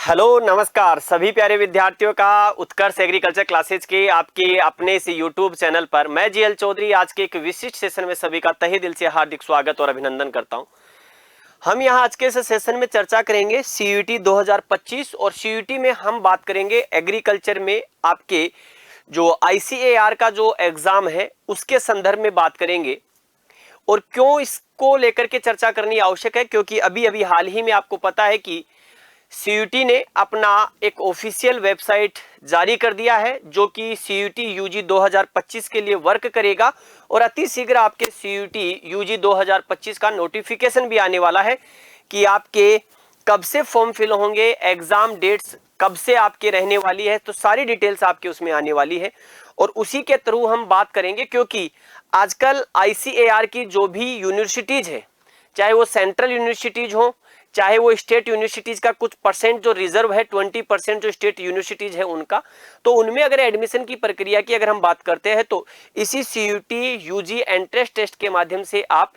Hello नमस्कार सभी प्यारे विद्यार्थियों का उत्कर्ष एग्रीकल्चर क्लासेज के आपके अपने इस यूट्यूब चैनल पर मैं जीएल चौधरी आज के एक विशिष्ट सेशन में सभी का तहे दिल से हार्दिक स्वागत और अभिनंदन करता हूं। हम यहां आज के इस सेशन में चर्चा करेंगे सीयूईटी 2025 और सीयूईटी में हम बात करेंगे एग्रीकल्चर में आपके जो आईसीएआर का जो एग्जाम है उसके संदर्भ में बात करेंगे। और क्यों इसको लेकर के चर्चा करनी आवश्यक है, क्योंकि अभी अभी हाल ही में आपको पता है कि सीयूईटी ने अपना एक ऑफिशियल वेबसाइट जारी कर दिया है जो कि सीयूईटी यूजी 2025 के लिए वर्क करेगा और अति शीघ्र आपके सीयूईटी यूजी 2025 का नोटिफिकेशन भी आने वाला है कि आपके कब से फॉर्म फिल होंगे, एग्जाम डेट्स कब से आपके रहने वाली है, तो सारी डिटेल्स आपके उसमें आने वाली है और उसी के थ्रू हम बात करेंगे। क्योंकि आजकल आईसीएआर की जो भी यूनिवर्सिटीज है, चाहे वो सेंट्रल यूनिवर्सिटीज हो चाहे वो स्टेट यूनिवर्सिटीज का कुछ परसेंट जो रिजर्व है 20% जो स्टेट यूनिवर्सिटीज है उनका, तो उनमें अगर एडमिशन की प्रक्रिया की अगर हम बात करते हैं तो इसी सीयूईटी यूजी एंट्रेंस टेस्ट के माध्यम से आप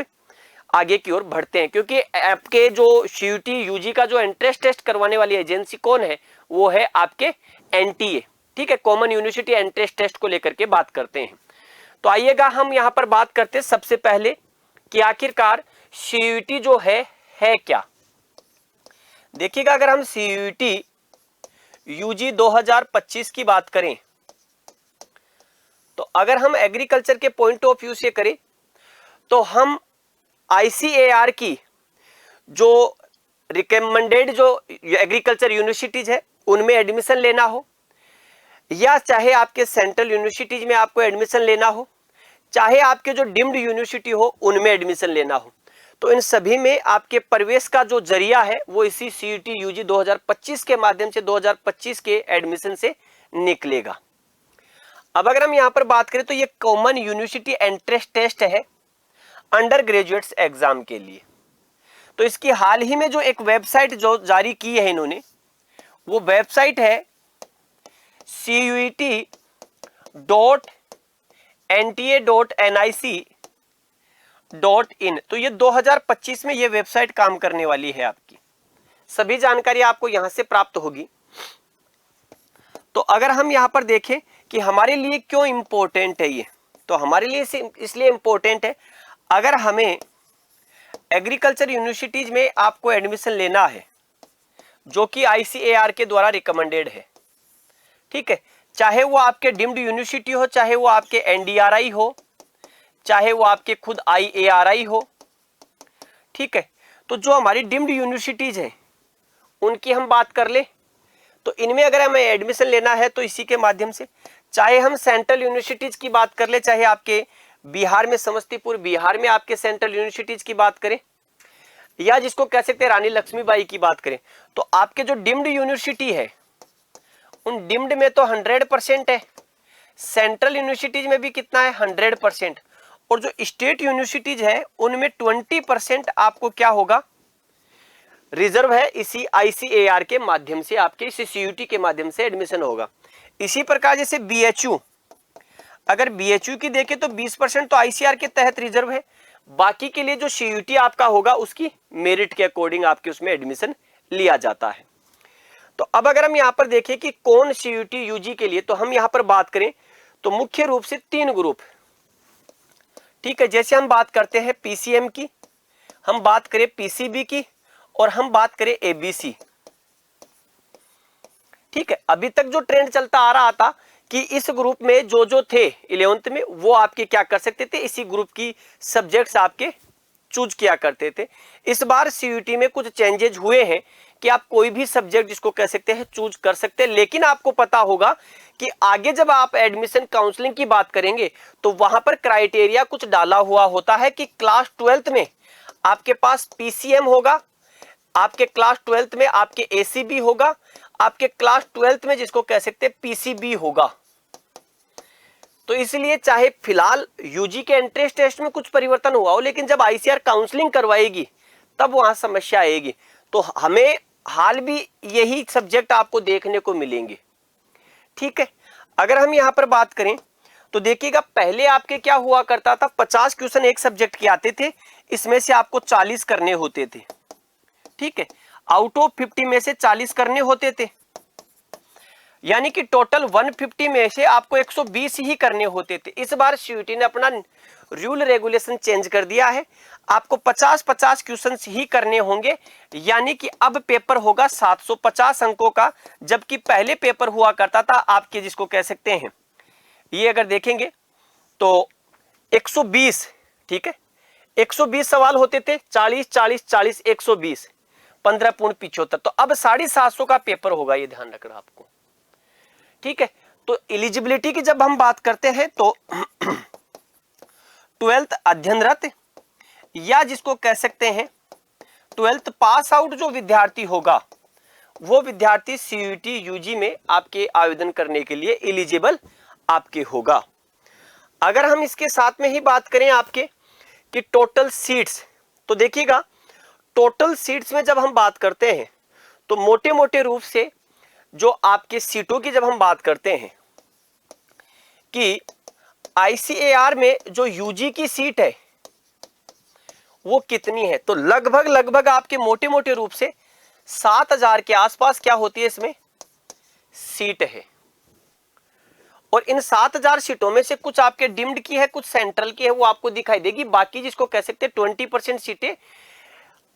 आगे की ओर बढ़ते हैं। क्योंकि आपके जो सीयूईटी यूजी का जो एंट्रेंस टेस्ट करवाने वाली एजेंसी कौन है, वो है आपके एनटीए। ठीक है, कॉमन यूनिवर्सिटी एंट्रेंस टेस्ट को लेकर के बात करते हैं। तो आइएगा हम यहाँ पर बात करते हैं सबसे पहले कि आखिरकार सीयूईटी जो है क्या। देखिएगा, अगर हम सीयूईटी यूजी 2025 की बात करें तो अगर हम एग्रीकल्चर के पॉइंट ऑफ व्यू से करें तो हम आईसीएआर की जो रिकमेंडेड जो एग्रीकल्चर यूनिवर्सिटीज है उनमें एडमिशन लेना हो, या चाहे आपके सेंट्रल यूनिवर्सिटीज में आपको एडमिशन लेना हो, चाहे आपके जो डीम्ड यूनिवर्सिटी हो उनमें एडमिशन लेना हो, तो इन सभी में आपके प्रवेश का जो जरिया है वो इसी सीयूईटी यूजी 2025 के माध्यम से 2025 के एडमिशन से निकलेगा। अब अगर हम यहां पर बात करें तो ये कॉमन यूनिवर्सिटी एंट्रेंस टेस्ट है अंडर ग्रेजुएट्स एग्जाम के लिए। तो इसकी हाल ही में जो एक वेबसाइट जो जारी की है इन्होंने, वो वेबसाइट है CUET.NTA.NIC.in। तो ये 2025 में ये वेबसाइट काम करने वाली है। आपकी सभी जानकारी आपको यहां से प्राप्त होगी। तो अगर हम यहां पर देखें कि हमारे लिए क्यों इंपॉर्टेंट है ये, तो हमारे लिए इसलिए इंपॉर्टेंट है, अगर हमें एग्रीकल्चर यूनिवर्सिटीज में आपको एडमिशन लेना है जो कि आईसीएआर के द्वारा रिकमेंडेड है, ठीक है, चाहे वो आपके डीम्ड यूनिवर्सिटी हो, चाहे वो आपके एनडीआरआई हो, चाहे वो आपके खुद आईएआरआई हो, ठीक है। तो जो हमारी डीम्ड यूनिवर्सिटीज हैं उनकी हम बात कर ले तो इनमें अगर हमें एडमिशन लेना है तो इसी के माध्यम से, चाहे हम सेंट्रल यूनिवर्सिटीज की बात कर ले, चाहे आपके बिहार में समस्तीपुर बिहार में आपके सेंट्रल यूनिवर्सिटीज की बात करें, या जिसको कह सकते हैं रानी लक्ष्मीबाई की बात करें, तो आपके जो डीम्ड यूनिवर्सिटी है उन डीम्ड में तो 100% है, सेंट्रल यूनिवर्सिटीज में भी कितना है 100%, और जो स्टेट यूनिवर्सिटीज है उनमें 20% आपको क्या होगा रिजर्व है। इसी आईसीएआर के माध्यम से आपके इसी सीयूईटी के माध्यम से एडमिशन होगा। इसी प्रकार जैसे बीएचयू, अगर बीएचयू की देखें तो 20% तो आईसीआर के तहत रिजर्व है, बाकी के लिए जो सीयूईटी आपका होगा उसकी मेरिट के अकॉर्डिंग आपके उसमें एडमिशन लिया जाता है। तो अब अगर हम यहां पर देखें कि कौन सीयूईटी यूजी के लिए, तो हम यहां पर बात करें तो मुख्य रूप से 3 ग्रुप, ठीक है। जैसे हम बात करते हैं पीसीएम की, हम बात करें पीसीबी की और हम बात करें एबीसी, ठीक है। अभी तक जो ट्रेंड चलता आ रहा था कि इस ग्रुप में जो थे 11th में वो आपके क्या कर सकते थे, इसी ग्रुप की सब्जेक्ट्स आपके चूज किया करते थे। इस बार सीयूईटी में कुछ चेंजेस हुए हैं कि आप कोई भी सब्जेक्ट जिसको कह सकते हैं चूज कर सकते हैं, लेकिन आपको पता होगा कि आगे जब आप एडमिशन काउंसलिंग की बात करेंगे तो वहां पर क्राइटेरिया कुछ डाला हुआ होता है कि क्लास 12th में आपके पास पीसीएम होगा, आपके क्लास 12th में आपके एसीबी होगा, आपके क्लास 12th में जिसको कह सकते हैं पीसीबी होगा। तो इसलिए चाहे फिलहाल यूजी के एंट्रेंस टेस्ट में कुछ परिवर्तन हुआ हो, लेकिन जब आईसीआर काउंसलिंग करवाएगी तब वहां समस्या आएगी। तो हमें हाल भी यही सब्जेक्ट आपको देखने को मिलेंगे, ठीक है। अगर हम यहां पर बात करें तो देखिएगा, पहले आपके क्या हुआ करता था, 50 क्वेश्चन एक सब्जेक्ट के आते थे, इसमें से आपको 40 करने होते थे, ठीक है। आउट ऑफ 50 में से 40 करने होते थे, यानी कि टोटल 150 में से आपको 120 ही करने होते थे। इस बार सीयूईटी ने अपना रूल रेगुलेशन चेंज कर दिया है, आपको 50-50 क्वेश्चंस ही करने होंगे, यानी कि अब पेपर होगा 750 अंकों का, जबकि पहले पेपर हुआ करता था आपके जिसको कह सकते हैं, ये अगर देखेंगे तो 120, ठीक है, 120 सवाल होते थे, 40 40 40 120, 15 पूर्ण 75, तो अब 750 का पेपर होगा, ये ध्यान रखना आपको, ठीक है। तो एलिजिबिलिटी की जब हम बात करते हैं तो 12th अध्ययनरत या जिसको कह सकते हैं 12th पास आउट जो विद्यार्थी होगा, वो विद्यार्थी सीयूईटी यूजी में आपके आवेदन करने के लिए एलिजिबल आपके होगा। अगर हम इसके साथ में ही बात करें आपके कि टोटल सीट्स, तो देखिएगा टोटल सीट्स में जब हम बात करते हैं तो मोटे मोटे रूप से जो आपके सीटों की जब हम बात करते हैं कि आईसीएआर में जो यूजी की सीट है वो कितनी है, तो लगभग आपके मोटे मोटे रूप से 7000 के आसपास क्या होती है इसमें सीट है। और इन 7000 सीटों में से कुछ आपके डिम्ड की है, कुछ सेंट्रल की है, वो आपको दिखाई देगी। बाकी जिसको कह सकते हैं 20% सीटें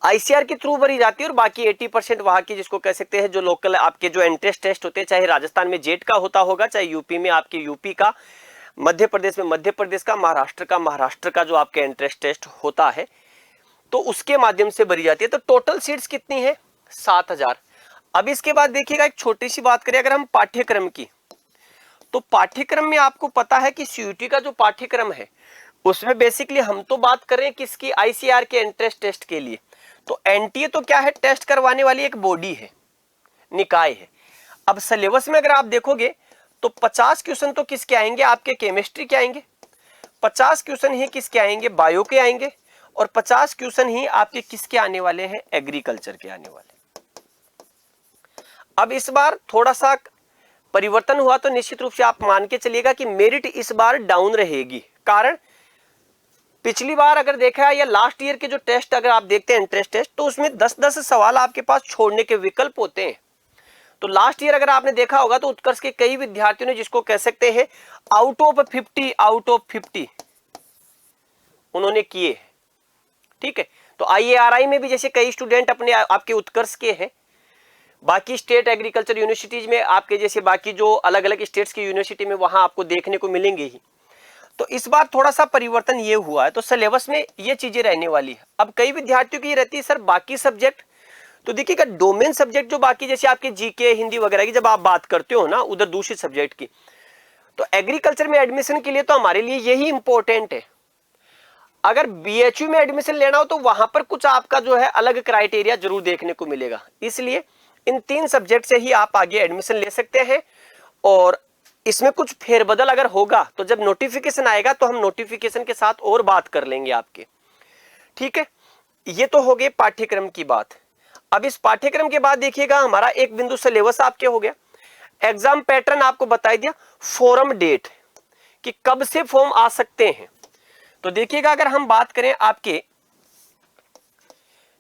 आईसीआर के थ्रू भरी जाती है और बाकी 80% वहां की जिसको कह सकते हैं जो लोकल आपके जो एंट्रेंस टेस्ट होते हैं, चाहे राजस्थान में जेट का होता होगा, चाहे यूपी में आपके यूपी का, मध्य प्रदेश में मध्य प्रदेश का, महाराष्ट्र का जो आपके एंट्रेंस टेस्ट होता है, तो उसके माध्यम से भरी जाती है। तो टोटल सीट्स कितनी है 7000। अब इसके बाद देखिएगा एक छोटी सी बात करें अगर हम पाठ्यक्रम की, तो पाठ्यक्रम में आपको पता है कि सीयूईटी का जो पाठ्यक्रम है उसमें बेसिकली हम तो बात कर रहे हैं किसकी, आईसीआर के एंट्रेंस टेस्ट के लिए। तो एनटीए तो क्या है, टेस्ट करवाने वाली एक बॉडी है, निकाय है। अब सिलेबस में अगर आप देखोगे तो 50 क्वेश्चन तो किसके आएंगे, आपके केमिस्ट्री के आएंगे, 50 क्वेश्चन ही किसके आएंगे, बायो के आएंगे, और 50 क्वेश्चन ही आपके किसके आने वाले हैं, एग्रीकल्चर के आने वाले। अब इस बार थोड़ा सा परिवर्तन हुआ, तो निश्चित रूप से आप मान के चलिएगा कि मेरिट इस बार डाउन रहेगी। कारण पिछली बार अगर देखा है या लास्ट ईयर के जो टेस्ट अगर आप देखते हैं एंट्रेंस टेस्ट, तो उसमें 10-10 सवाल आपके पास छोड़ने के विकल्प होते हैं। तो लास्ट ईयर अगर आपने देखा होगा तो उत्कर्ष के कई विद्यार्थियों ने जिसको कह सकते हैं आउट ऑफ 50 उन्होंने किए, ठीक है। तो आईएआरआई में भी जैसे कई स्टूडेंट अपने आपके उत्कर्ष के हैं, बाकी स्टेट एग्रीकल्चर यूनिवर्सिटीज में आपके जैसे बाकी जो अलग अलग स्टेट्स की यूनिवर्सिटी में वहां आपको देखने को मिलेंगे ही। तो इस बार थोड़ा सा परिवर्तन ये हुआ है, तो सिलेबस में ये चीजें रहने वाली है। अब कई विद्यार्थियों की ये रहती है सर बाकी सब्जेक्ट, तो देखिएगा डोमेन सब्जेक्ट जो बाकी जैसे आपके जीके हिंदी वगैरह की जब आप बात करते हो ना उधर दूसरे सब्जेक्ट की, तो एग्रीकल्चर में एडमिशन के लिए तो हमारे लिए यही इंपॉर्टेंट है। अगर बीएचयू में एडमिशन लेना हो तो वहां पर कुछ आपका जो है अलग क्राइटेरिया जरूर देखने को मिलेगा, इसलिए इन 3 सब्जेक्ट से ही आप आगे एडमिशन ले सकते हैं। और इसमें कुछ फेरबदल अगर होगा तो जब नोटिफिकेशन आएगा तो हम नोटिफिकेशन के साथ और बात कर लेंगे आपके, ठीक है। ये तो हो गए पाठ्यक्रम की बात। अब इस पाठ्यक्रम के बाद देखिएगा हमारा एक बिंदु सिलेबस आपके हो गया, एग्जाम पैटर्न आपको बता दिया, फॉर्म डेट कि कब से फॉर्म आ सकते हैं। तो देखिएगा अगर हम बात करें आपके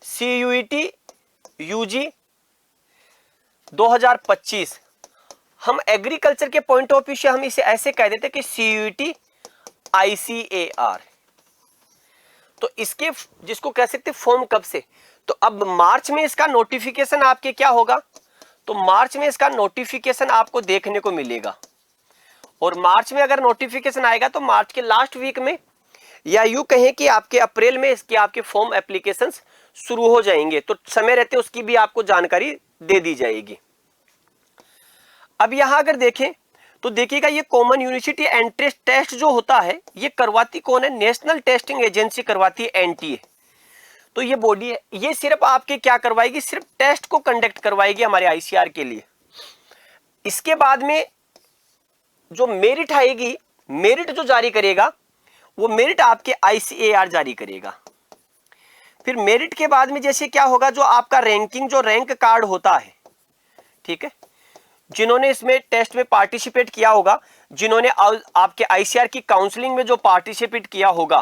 सीयूईटी यूजी 2025, हम एग्रीकल्चर के पॉइंट ऑफ व्यू से हम इसे ऐसे कह देते कि सीयूईटी आईसीएआर, तो इसके जिसको कह सकते फॉर्म कब से, तो अब मार्च में इसका नोटिफिकेशन आपके क्या होगा, तो मार्च में इसका नोटिफिकेशन आपको देखने को मिलेगा। और मार्च में अगर नोटिफिकेशन आएगा तो मार्च के लास्ट वीक में या यूं कहें कि आपके अप्रैल में इसके आपके फॉर्म एप्लीकेशंस शुरू हो जाएंगे, तो समय रहते उसकी भी आपको जानकारी दे दी जाएगी। अब यहां अगर देखें तो देखिएगा ये कॉमन यूनिवर्सिटी एंट्रेंस टेस्ट जो होता है ये करवाती कौन है, नेशनल टेस्टिंग एजेंसी करवाती है, एनटीए। तो ये बॉडी है, ये सिर्फ आपके क्या करवाएगी, सिर्फ टेस्ट को कंडक्ट करवाएगी हमारे आईसीआर के लिए। इसके बाद में जो मेरिट आएगी, मेरिट जो जारी करेगा वो मेरिट आपके आईसीएआर जारी करेगा। फिर मेरिट के बाद में जैसे क्या होगा, जो आपका रैंकिंग जो रैंक कार्ड होता है, ठीक है, जिन्होंने इसमें टेस्ट में पार्टिसिपेट किया होगा, जिन्होंने आपके आईसीआर की काउंसलिंग में जो पार्टिसिपेट किया होगा,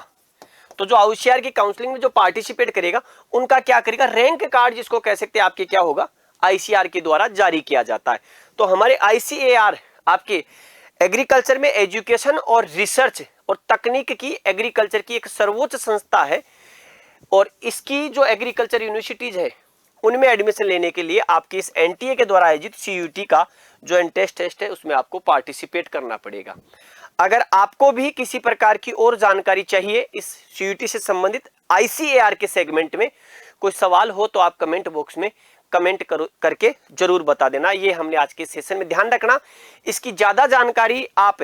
तो जो होशियार की काउंसलिंग में जो पार्टिसिपेट करेगा उनका क्या करेगा, रैंक कार्ड जिसको कह सकते हैं आपके क्या होगा, आईसीआर के द्वारा जारी किया जाता है। तो हमारे आईसीएआर आपके एग्रीकल्चर में एजुकेशन और रिसर्च और तकनीक की एग्रीकल्चर की एक सर्वोच्च संस्था है, और इसकी जो एग्रीकल्चर यूनिवर्सिटीज है उनमें एडमिशन लेने के लिए आपकी इस एनटीए के द्वारा आयोजित सीयूटी का जो एंट्रेंस टेस्ट है उसमें आपको पार्टिसिपेट करना पड़ेगा। अगर आपको भी किसी प्रकार की और जानकारी चाहिए इस सीयूटी से संबंधित आईसीएआर के सेगमेंट में कोई सवाल हो तो आप कमेंट बॉक्स में कमेंट करके जरूर बता देना। ये हमने आज के सेशन में ध्यान रखना। इसकी ज्यादा जानकारी आप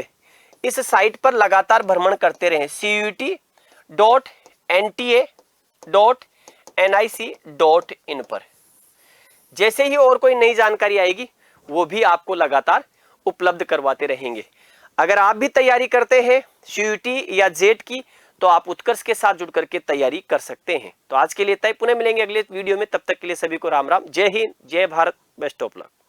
इस साइट पर लगातार भ्रमण करते रहें, CUT.NTA.nic.in पर। जैसे ही और कोई नई जानकारी आएगी वो भी आपको लगातार उपलब्ध करवाते रहेंगे। अगर आप भी तैयारी करते हैं सीयूटी या जेट की तो आप उत्कर्ष के साथ जुड़ करके तैयारी कर सकते हैं। तो आज के लिए इतना ही, पुनः मिलेंगे अगले वीडियो में, तब तक के लिए सभी को राम राम, जय हिंद, जय भारत, बेस्ट ऑफ लक।